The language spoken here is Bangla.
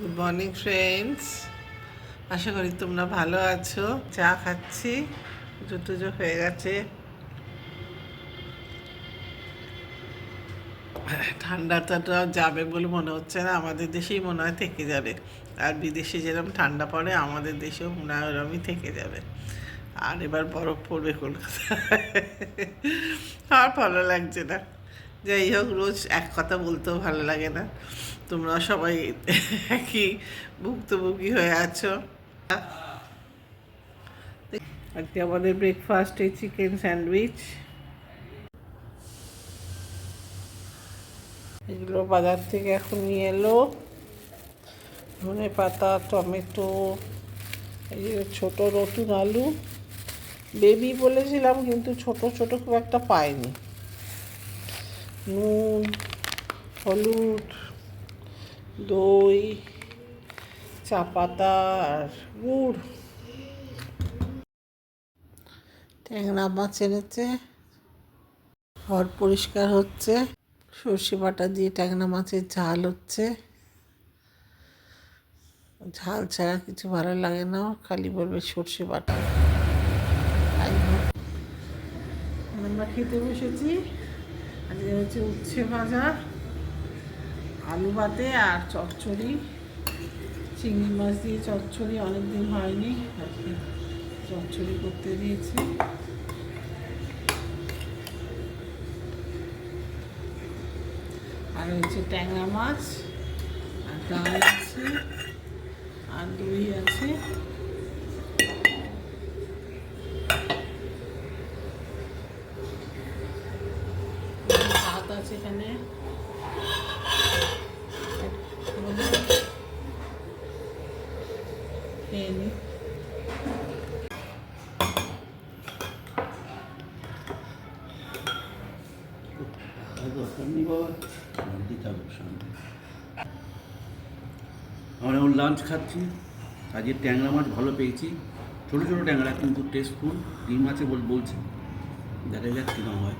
গুড মর্নিং ফ্রেন্ডস, আশা করি তোমরা ভালো আছো। চা খাচ্ছি, পুজো টুজো হয়ে গেছে। ঠান্ডাটা যাবে বলে মনে হচ্ছে না, আমাদের দেশেই মনে হয় থেকে যাবে। আর বিদেশে যেরকম ঠান্ডা পড়ে আমাদের দেশেও মনে হয় ওরমই থেকে যাবে। আর এবার বরফ পড়বে কলকাতায়। আর ভালো লাগছে না। যাই হোক, রোজ এক কথা বলতেও ভালো লাগে না। তোমরা সবাই একই ভুক্তভোগী হয়ে আছো। আজকে আমাদের ব্রেকফাস্টে চিকেন স্যান্ডউইচ। এগুলো বাজার থেকে এখন নিয়ে এলো। ধনে পাতা, টমেটো, এই যে ছোটো নতুন আলু। বেবি বলেছিলাম কিন্তু ছোট ছোট খুব একটা পাইনি। নুন, হলুদ, দই, চা পাতা আর গুড়। ট্যাংরা মাছ এনেছে, ঘর পরিষ্কার হচ্ছে। সর্ষে বাটা দিয়ে ট্যাংরা মাছের ঝাল হচ্ছে। ঝাল ছাড়া কিছু ভালো লাগে না, খালি বলবে সর্ষে বাটা। আমরা খেতে বসেছি। আজকে হচ্ছে উচ্ছে ভাজা, আলু ভাতে আর চচ্চড়ি। চিংড়ি মাছ দিয়ে চচ্চড়ি, অনেকদিন হয়নি, আজকে চচ্চড়ি করতে দিয়েছি। আর হচ্ছে ট্যাংরা মাছ, আর ডাল আছে, আর দই আছে। ভাত আছে এখানে। খেয়ে নি। আমরা এখন লাঞ্চ খাচ্ছি। আজকে ট্যাংরা মাছ ভালো পেয়েছি, ছোটো ছোটো ট্যাংরা কিন্তু টেস্টফুল। ডিম আছে বলছে, দেখা যাক কীরকম হয়।